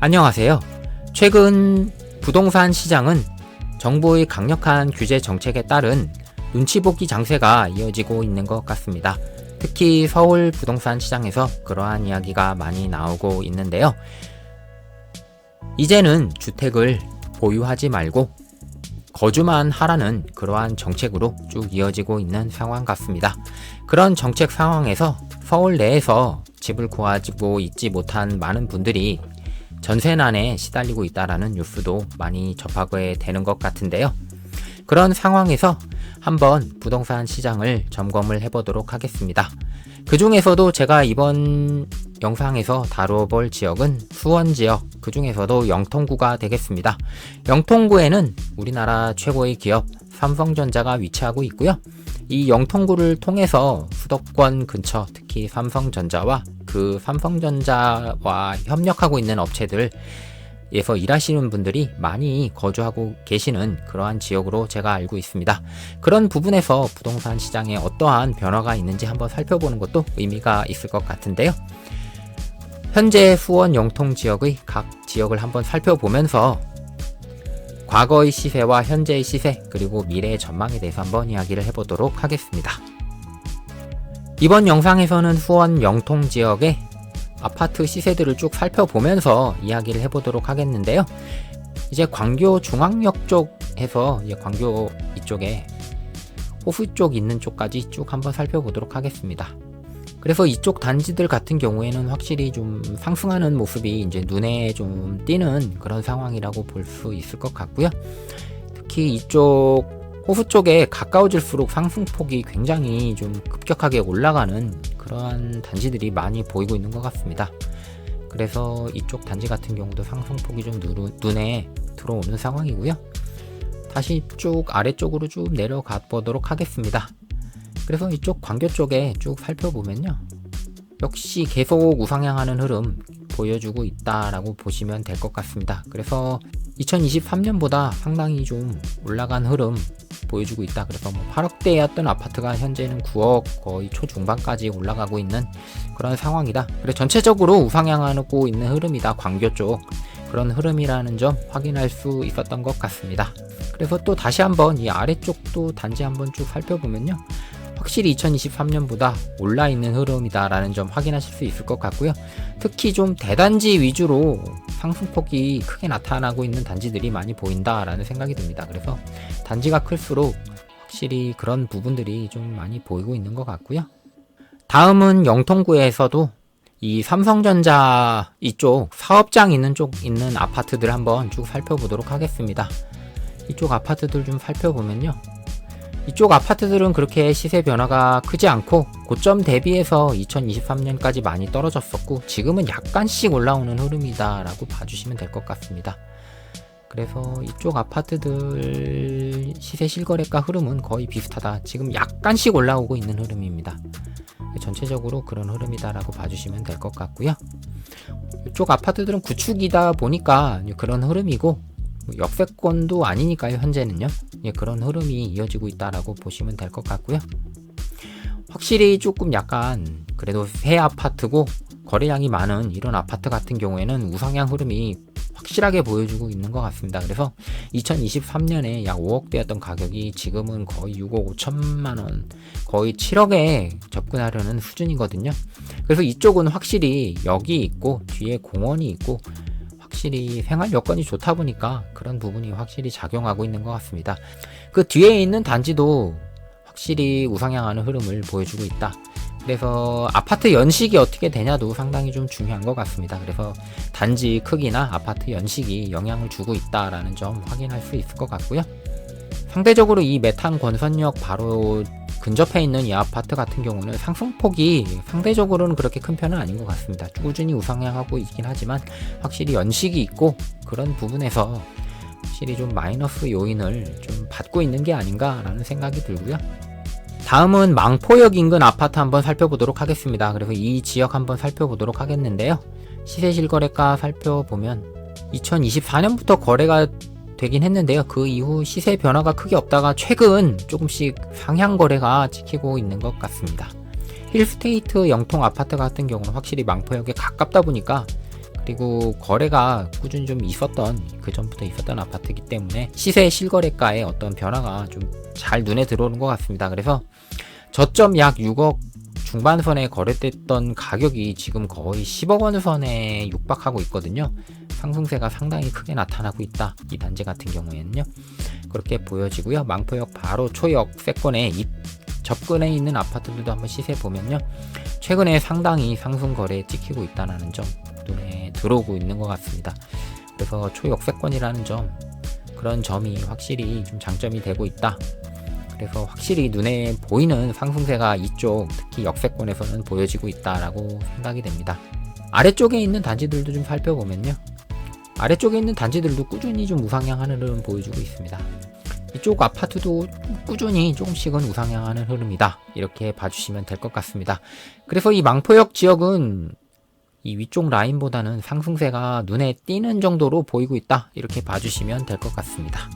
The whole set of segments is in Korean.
안녕하세요. 최근 부동산 시장은 정부의 강력한 규제 정책에 따른 눈치 보기 장세가 이어지고 있는 것 같습니다. 특히 서울 부동산 시장에서 그러한 이야기가 많이 나오고 있는데요. 이제는 주택을 보유하지 말고 거주만 하라는 그러한 정책으로 쭉 이어지고 있는 상황 같습니다. 그런 정책 상황에서 서울 내에서 집을 구하고 있지 못한 많은 분들이 전세난에 시달리고 있다라는 뉴스도 많이 접하게 되는 것 같은데요. 그런 상황에서 한번 부동산 시장을 점검을 해보도록 하겠습니다. 그 중에서도 제가 이번 영상에서 다뤄볼 지역은 수원 지역, 그 중에서도 영통구가 되겠습니다. 영통구에는 우리나라 최고의 기업 삼성전자가 위치하고 있고요. 이 영통구를 통해서 수도권 근처, 특히 삼성전자와 그 삼성전자와 협력하고 있는 업체들에서 일하시는 분들이 많이 거주하고 계시는 그러한 지역으로 제가 알고 있습니다. 그런 부분에서 부동산 시장에 어떠한 변화가 있는지 한번 살펴보는 것도 의미가 있을 것 같은데요. 현재 수원 영통 지역의 각 지역을 한번 살펴보면서 과거의 시세와 현재의 시세, 그리고 미래의 전망에 대해서 한번 이야기를 해보도록 하겠습니다. 이번 영상에서는 수원 영통 지역의 아파트 시세들을 쭉 살펴보면서 이야기를 해보도록 하겠는데요. 이제 광교 중앙역 쪽에서 광교 이쪽에 호수 쪽 있는 쪽까지 쭉 한번 살펴보도록 하겠습니다. 그래서 이쪽 단지들 같은 경우에는 확실히 좀 상승하는 모습이 이제 눈에 좀 띄는 그런 상황이라고 볼 수 있을 것 같고요. 특히 이쪽 호수 쪽에 가까워질수록 상승폭이 굉장히 좀 급격하게 올라가는 그러한 단지들이 많이 보이고 있는 것 같습니다. 그래서 이쪽 단지 같은 경우도 상승폭이 좀 눈에 들어오는 상황이고요. 다시 쭉 아래쪽으로 쭉 내려가 보도록 하겠습니다. 그래서 이쪽 광교 쪽에 쭉 살펴보면요, 역시 계속 우상향하는 흐름 보여주고 있다라고 보시면 될 것 같습니다. 그래서 2023년보다 상당히 좀 올라간 흐름 보여주고 있다. 그래서 8억대였던 아파트가 현재는 9억 거의 초중반까지 올라가고 있는 그런 상황이다. 그래서 전체적으로 우상향하고 있는 흐름이다. 광교 쪽 그런 흐름이라는 점 확인할 수 있었던 것 같습니다. 그래서 또 다시 한번 이 아래쪽도 단지 한번 쭉 살펴보면요, 확실히 2023년보다 올라있는 흐름이다라는 점 확인하실 수 있을 것 같고요. 특히 좀 대단지 위주로 상승폭이 크게 나타나고 있는 단지들이 많이 보인다라는 생각이 듭니다. 그래서 단지가 클수록 확실히 그런 부분들이 좀 많이 보이고 있는 것 같고요. 다음은 영통구에서도 이 삼성전자 이쪽 사업장 있는 쪽 있는 아파트들 한번 쭉 살펴보도록 하겠습니다. 이쪽 아파트들 좀 살펴보면요, 이쪽 아파트들은 그렇게 시세 변화가 크지 않고 고점 대비해서 2023년까지 많이 떨어졌었고 지금은 약간씩 올라오는 흐름이다 라고 봐주시면 될 것 같습니다. 그래서 이쪽 아파트들 시세 실거래가 흐름은 거의 비슷하다. 지금 약간씩 올라오고 있는 흐름입니다. 전체적으로 그런 흐름이다 라고 봐주시면 될 것 같고요. 이쪽 아파트들은 구축이다 보니까 그런 흐름이고 역세권도 아니니까요. 현재는요, 그런 흐름이 이어지고 있다라고 보시면 될 것 같고요. 확실히 조금 약간 그래도 새 아파트고 거래량이 많은 이런 아파트 같은 경우에는 우상향 흐름이 확실하게 보여주고 있는 것 같습니다. 그래서 2023년에 약 5억대였던 가격이 지금은 거의 6억 5천만 원, 거의 7억에 접근하려는 수준이거든요. 그래서 이쪽은 확실히 역이 있고 뒤에 공원이 있고 확실히 생활 여건이 좋다 보니까 그런 부분이 확실히 작용하고 있는 것 같습니다. 그 뒤에 있는 단지도 확실히 우상향하는 흐름을 보여주고 있다. 그래서 아파트 연식이 어떻게 되냐도 상당히 좀 중요한 것 같습니다. 그래서 단지 크기나 아파트 연식이 영향을 주고 있다라는 점 확인할 수 있을 것 같고요. 상대적으로 이 메탄 권선역 바로 근접해 있는 이 아파트 같은 경우는 상승폭이 상대적으로는 그렇게 큰 편은 아닌 것 같습니다. 꾸준히 우상향하고 있긴 하지만 확실히 연식이 있고 그런 부분에서 확실히 좀 마이너스 요인을 좀 받고 있는 게 아닌가라는 생각이 들고요. 다음은 망포역 인근 아파트 한번 살펴보도록 하겠습니다. 그래서 이 지역 한번 살펴보도록 하겠는데요. 시세 실거래가 살펴보면 2024년부터 거래가 되긴 했는데요. 그 이후 시세 변화가 크게 없다가 최근 조금씩 상향 거래가 찍히고 있는 것 같습니다. 힐스테이트 영통 아파트 같은 경우는 확실히 망포역에 가깝다 보니까 그리고 거래가 꾸준히 좀 그 전부터 있었던 아파트이기 때문에 시세 실거래가에 어떤 변화가 좀 잘 눈에 들어오는 것 같습니다. 그래서 저점 약 6억 중반선에 거래됐던 가격이 지금 거의 10억 원 선에 육박하고 있거든요. 상승세가 상당히 크게 나타나고 있다. 이 단지 같은 경우에는요. 그렇게 보여지고요. 망포역 바로 초역 세권에 접근해 있는 아파트들도 한번 시세 보면요. 최근에 상당히 상승 거래에 찍히고 있다는 점 눈에 들어오고 있는 것 같습니다. 그래서 초역세권이라는 점, 그런 점이 확실히 좀 장점이 되고 있다. 그래서 확실히 눈에 보이는 상승세가 이쪽 특히 역세권에서는 보여지고 있다라고 생각이 됩니다. 아래쪽에 있는 단지들도 좀 살펴보면요. 아래쪽에 있는 단지들도 꾸준히 좀 우상향하는 흐름 보여주고 있습니다. 이쪽 아파트도 꾸준히 조금씩은 우상향하는 흐름이다. 이렇게 봐주시면 될 것 같습니다. 그래서 이 망포역 지역은 이 위쪽 라인보다는 상승세가 눈에 띄는 정도로 보이고 있다. 이렇게 봐주시면 될 것 같습니다.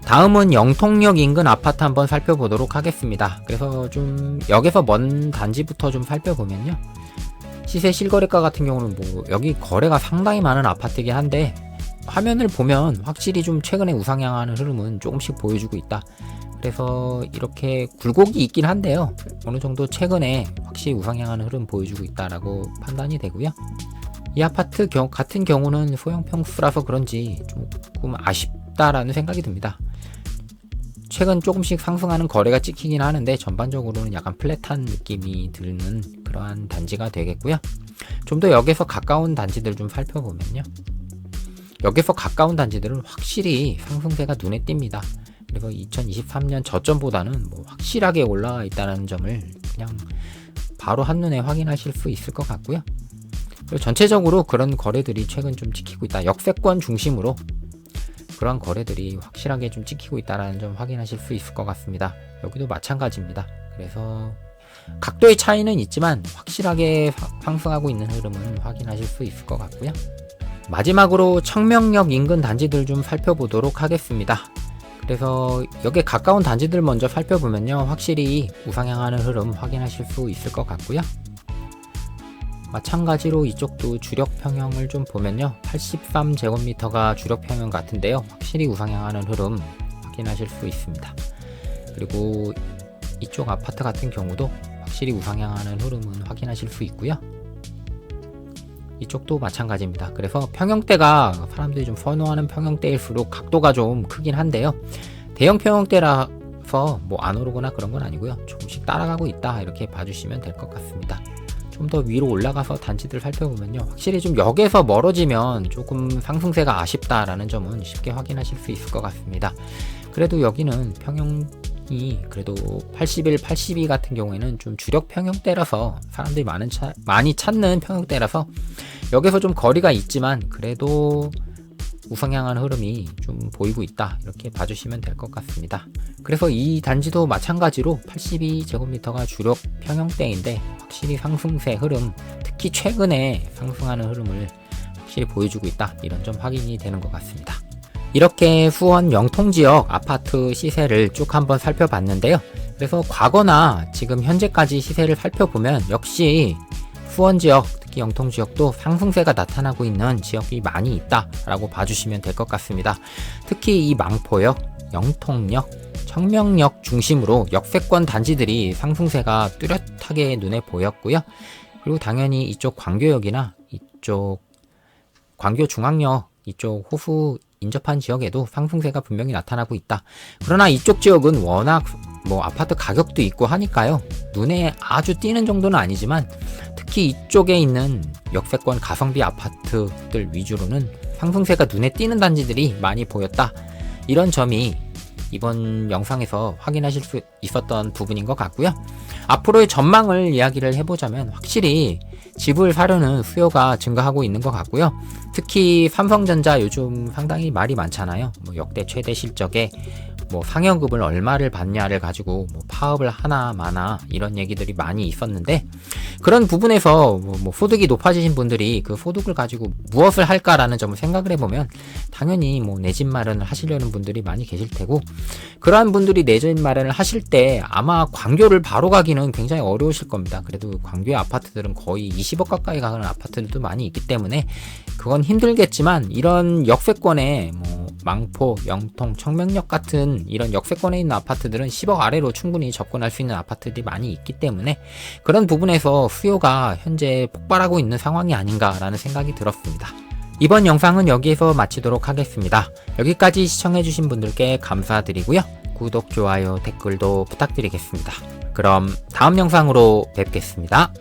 다음은 영통역 인근 아파트 한번 살펴보도록 하겠습니다. 그래서 좀 역에서 먼 단지부터 좀 살펴보면요. 시세 실거래가 같은 경우는 뭐 여기 거래가 상당히 많은 아파트이긴 한데 화면을 보면 확실히 좀 최근에 우상향하는 흐름은 조금씩 보여주고 있다. 그래서 이렇게 굴곡이 있긴 한데요. 어느 정도 최근에 확실히 우상향하는 흐름 보여주고 있다라고 판단이 되고요. 이 아파트 같은 경우는 소형 평수라서 그런지 조금 아쉽다라는 생각이 듭니다. 최근 조금씩 상승하는 거래가 찍히긴 하는데 전반적으로는 약간 플랫한 느낌이 드는 그러한 단지가 되겠고요. 좀 더 역에서 가까운 단지들 좀 살펴보면요. 역에서 가까운 단지들은 확실히 상승세가 눈에 띕니다. 그리고 2023년 저점보다는 뭐 확실하게 올라가 있다는 점을 그냥 바로 한눈에 확인하실 수 있을 것 같고요. 그리고 전체적으로 그런 거래들이 최근 좀 찍히고 있다. 역세권 중심으로 그런 거래들이 확실하게 좀 찍히고 있다는 점 확인하실 수 있을 것 같습니다. 여기도 마찬가지입니다. 그래서 각도의 차이는 있지만 확실하게 상승하고 있는 흐름은 확인하실 수 있을 것 같고요. 마지막으로 청명역 인근 단지들 좀 살펴보도록 하겠습니다. 그래서 여기에 가까운 단지들 먼저 살펴보면요. 확실히 우상향하는 흐름 확인하실 수 있을 것 같고요. 마찬가지로 이쪽도 주력 평형을 좀 보면요. 83제곱미터가 주력 평형 같은데요. 확실히 우상향하는 흐름 확인하실 수 있습니다. 그리고 이쪽 아파트 같은 경우도 확실히 우상향하는 흐름은 확인하실 수 있고요. 이쪽도 마찬가지입니다. 그래서 평형대가 사람들이 좀 선호하는 평형대일수록 각도가 좀 크긴 한데요. 대형 평형대라서 뭐 안 오르거나 그런 건 아니고요. 조금씩 따라가고 있다. 이렇게 봐주시면 될 것 같습니다. 좀 더 위로 올라가서 단지들 살펴보면요. 확실히 좀 역에서 멀어지면 조금 상승세가 아쉽다라는 점은 쉽게 확인하실 수 있을 것 같습니다. 그래도 여기는 평형이 그래도 81, 82 같은 경우에는 좀 주력 평형대라서 사람들이 많이 찾는 평형대라서 여기서 좀 거리가 있지만 그래도 우상향한 흐름이 좀 보이고 있다. 이렇게 봐주시면 될 것 같습니다. 그래서 이 단지도 마찬가지로 82제곱미터가 주력 평형대인데 확실히 상승세 흐름, 특히 최근에 상승하는 흐름을 확실히 보여주고 있다. 이런 점 확인이 되는 것 같습니다. 이렇게 수원 영통지역 아파트 시세를 쭉 한번 살펴봤는데요. 그래서 과거나 지금 현재까지 시세를 살펴보면 역시 수원지역, 특히 영통지역도 상승세가 나타나고 있는 지역이 많이 있다라고 봐주시면 될 것 같습니다. 특히 이 망포역, 영통역, 청명역 중심으로 역세권 단지들이 상승세가 뚜렷하게 눈에 보였고요. 그리고 당연히 이쪽 광교역이나 이쪽 광교중앙역, 이쪽 호수 인접한 지역에도 상승세가 분명히 나타나고 있다. 그러나 이쪽 지역은 워낙 뭐 아파트 가격도 있고 하니까요. 눈에 아주 띄는 정도는 아니지만 특히 이쪽에 있는 역세권 가성비 아파트들 위주로는 상승세가 눈에 띄는 단지들이 많이 보였다. 이런 점이 이번 영상에서 확인하실 수 있었던 부분인 것 같고요. 앞으로의 전망을 이야기를 해보자면 확실히 집을 사려는 수요가 증가하고 있는 것 같고요. 특히 삼성전자 요즘 상당히 말이 많잖아요. 뭐 역대 최대 실적에 뭐 상여금을 얼마를 받냐를 가지고 뭐 파업을 하나 마나 이런 얘기들이 많이 있었는데, 그런 부분에서 뭐 소득이 높아지신 분들이 그 소득을 가지고 무엇을 할까라는 점을 생각을 해보면 당연히 뭐 내 집 마련을 하시려는 분들이 많이 계실 테고, 그러한 분들이 내 집 마련을 하실 때 아마 광교를 바로 가기는 굉장히 어려우실 겁니다. 그래도 광교의 아파트들은 거의 20억 가까이 가는 아파트들도 많이 있기 때문에 그건 힘들겠지만, 이런 역세권에 뭐 망포, 영통, 청명역 같은 이런 역세권에 있는 아파트들은 10억 아래로 충분히 접근할 수 있는 아파트들이 많이 있기 때문에 그런 부분에서 수요가 현재 폭발하고 있는 상황이 아닌가라는 생각이 들었습니다. 이번 영상은 여기에서 마치도록 하겠습니다. 여기까지 시청해주신 분들께 감사드리고요. 구독, 좋아요, 댓글도 부탁드리겠습니다. 그럼 다음 영상으로 뵙겠습니다.